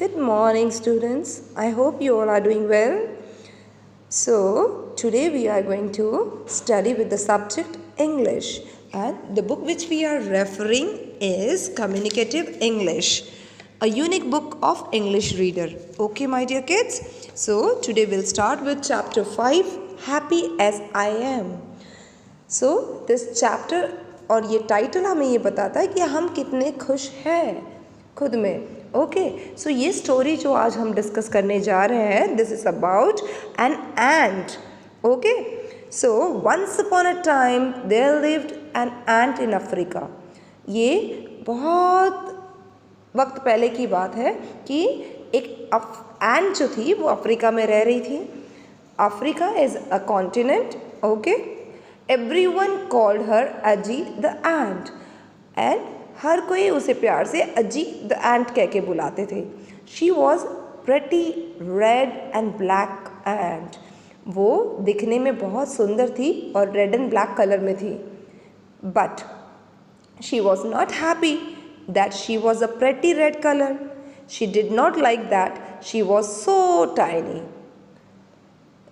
Good morning, students. I hope you all are doing well. So, today we are going to study with the subject English, and the book which we are referring is Communicative English, a unique book of English reader. Okay, my dear kids? So, today we'll start with chapter 5, Happy as I Am. So, this chapter और ये title हमें ये बताता है कि हम कितने खुश हैं खुद में. ओके, सो ये स्टोरी जो आज हम डिस्कस करने जा रहे हैं, this is about an ant. Okay, so once upon a time there lived an ant in Africa. ये बहुत वक्त पहले की बात है कि एक एंट जो थी वो अफ्रीका में रह रही थी. Africa is a continent. Okay, everyone called her अजी द एंट, एंड हर कोई उसे प्यार से अजी द एंट कह के बुलाते थे. She was pretty red and black ant. वो दिखने में बहुत सुंदर थी और रेड एंड ब्लैक कलर में थी. But she was not happy that she was a pretty red colour. She did not like that she was so tiny.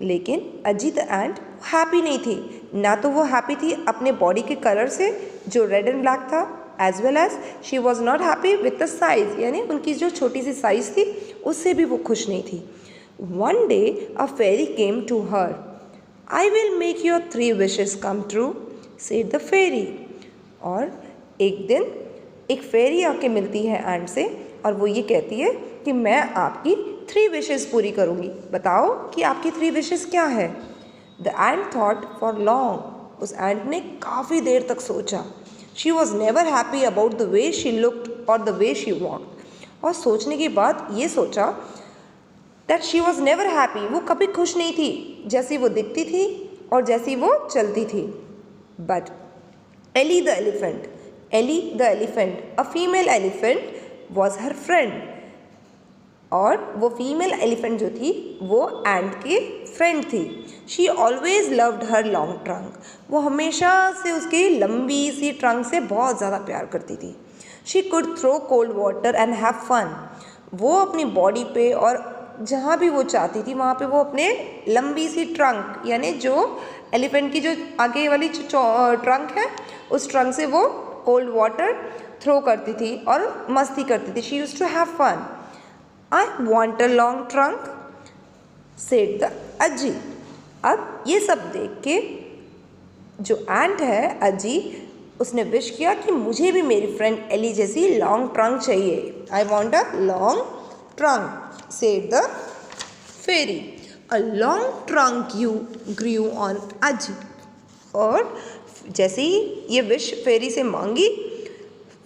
लेकिन अजी द एंट हैप्पी नहीं थी. ना तो वो हैप्पी थी अपने बॉडी के कलर से जो रेड एंड ब्लैक था, as well as she was not happy with the size, यानी उनकी जो छोटी सी साइज थी उससे भी वो खुश नहीं थी. One day a fairy came to her. I will make your 3 wishes come true, said the fairy. और एक दिन एक फेरी आके मिलती है एंट से और वो ये कहती है कि मैं आपकी 3 विशेस पूरी करूँगी. बताओ कि आपकी 3 विशेस क्या है. The ant thought for long. उस एंट ने काफ़ी देर तक सोचा. She was never happy about the way she looked और द वे शी वॉक्ड. और सोचने के बाद ये सोचा that she was never happy. वो कभी खुश नहीं थी जैसी वो दिखती थी और जैसी वो चलती थी. But Ellie the elephant, a female elephant was her friend. और वो फीमेल एलिफेंट जो थी वो एंट की फ्रेंड थी. She always loved her long trunk. वो हमेशा से उसकी लंबी सी ट्रंक से बहुत ज़्यादा प्यार करती थी. She could throw cold water and have fun. वो अपनी बॉडी पे और जहाँ भी वो चाहती थी वहाँ पे वो अपने लंबी सी ट्रंक, यानी जो एलिफेंट की जो आगे वाली ट्रंक है उस ट्रंक से वो कोल्ड वाटर थ्रो करती थी और मस्ती करती थी. She used to have fun. I want a long trunk, said the Aji. अब ये सब देख के जो एंट है अजी, उसने विश किया कि मुझे भी मेरी फ्रेंड एली जैसी लॉन्ग ट्रंक चाहिए. I want a long trunk, said the fairy. A long trunk you grew on Aji. और जैसे ही ये विश फेरी से मांगी,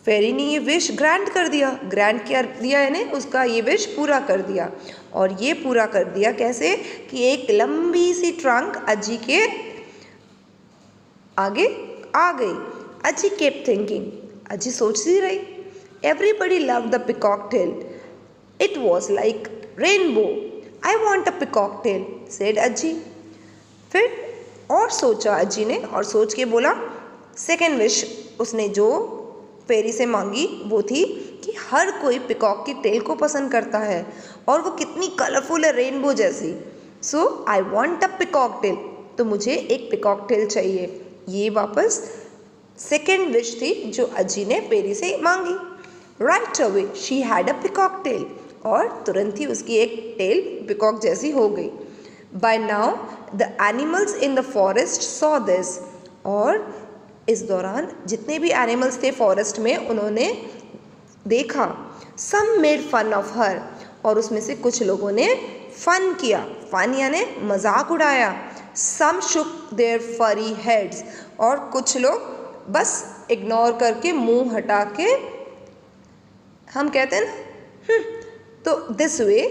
फेरी ने ये विश ग्रांट कर दिया. ग्रांट कर दिया यानी उसका ये विश पूरा कर दिया. और ये पूरा कर दिया कैसे कि एक लंबी सी ट्रंक अजी के आगे आ गई. अजी केप थिंकिंग. अजी सोचती रही. Everybody love the peacock tail. It was like rainbow. I want a peacock tail, said अजी. फिर और सोचा अजी ने और सोच के बोला. सेकेंड विश उसने जो फेरी से मांगी वो थी कि हर कोई पिकॉक की टेल को पसंद करता है और वो कितनी कलरफुल है, रेनबो जैसी. So I want a peacock tail. तो मुझे एक पिकॉक टेल चाहिए. ये वापस सेकेंड विश थी जो अजी ने फेरी से मांगी. Right away she had a peacock tail. और तुरंत ही उसकी एक टेल पिकॉक जैसी हो गई. By now the animals in the forest saw this. और इस दौरान जितने भी एनिमल्स थे फॉरेस्ट में उन्होंने देखा. सम मेड फन ऑफ हर. और उसमें से कुछ लोगों ने फन किया. फन यानी मजाक उड़ाया. सम शुक देयर फरी हेड्स. और कुछ लोग बस इग्नोर करके मुंह हटा के, हम कहते हैं ना, तो this way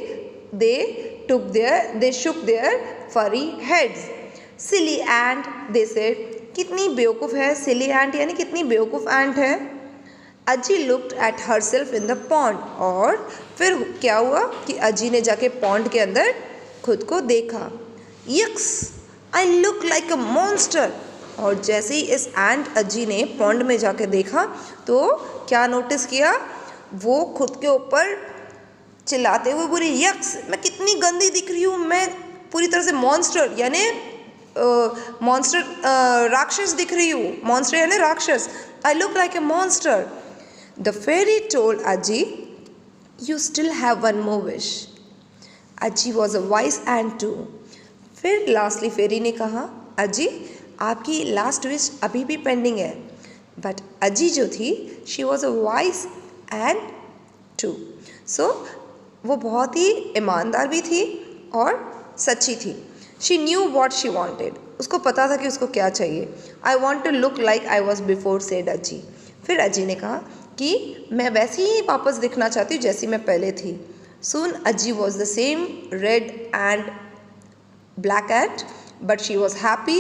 they shook their furry heads. Silly ant, they said. कितनी बेवकूफ़ है. सिली एंट यानी कितनी बेवकूफ़ एंट है. अजी looked at her self in the pond. और फिर क्या हुआ कि अजी ने जाके पॉन्ड के अंदर खुद को देखा. यक्स, आई लुक लाइक अ मॉन्स्टर. और जैसे ही इस एंट अजी ने पॉन्ड में जाके देखा तो क्या नोटिस किया, वो खुद के ऊपर चिल्लाते हुए बोली, यक्स, मैं कितनी गंदी दिख रही हूँ, मैं पूरी तरह से मॉन्स्टर यानी मॉन्स्टर राक्षस दिख रही हूँ, मॉन्स्टर यानी राक्षस, I look like a monster. The fairy told Aji, you still have one more wish. Aji was a wise ant too. फिर लास्टली फेरी ने कहा, अजी आपकी लास्ट विश अभी भी पेंडिंग है। बट अजी जो थी, she was a wise ant too. So वो बहुत ही ईमानदार भी थी और सच्ची थी। She knew what she wanted, उसको पता था कि उसको क्या चाहिए। I want to look like I was before, said अजी। फिर अजी ने कहा कि मैं वैसे ही वापस दिखना चाहती हूँ जैसी मैं पहले थी। सून अजी was the same red and black ant, but she was happy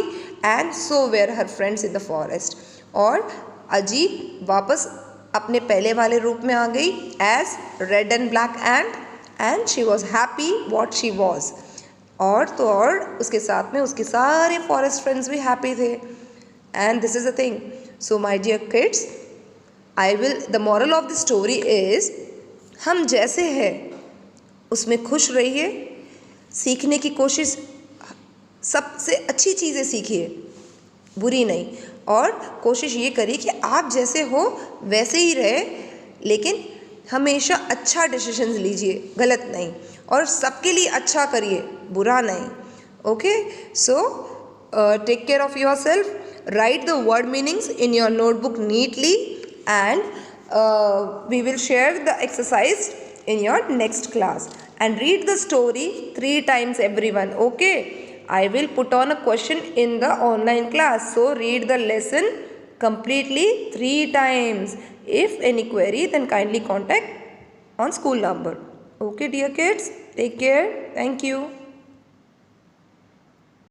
and so were her friends in the forest. और अजी वापस अपने पहले वाले रूप में आ गई as red and black ant and she was happy what she was. और तो और उसके साथ में उसके सारे forest friends भी happy थे. And this is the thing. So my dear kids, the moral of the story is, हम जैसे हैं उसमें खुश रहिए, सीखने की कोशिश, सबसे अच्छी चीज़ें सीखिए, बुरी नहीं, और कोशिश ये करिए कि आप जैसे हो वैसे ही रहे, लेकिन हमेशा अच्छा डिसीजंस लीजिए, गलत नहीं, और सबके लिए अच्छा करिए, बुरा नहीं। Okay, so take care of yourself, write the word meanings in your notebook neatly and we will share the exercise in your next class, and read the story 3 times everyone. Okay, I will put on a question in the online class, so read the lesson completely 3 times. If any query, then kindly contact on school number. Okay dear kids, take care, thank you.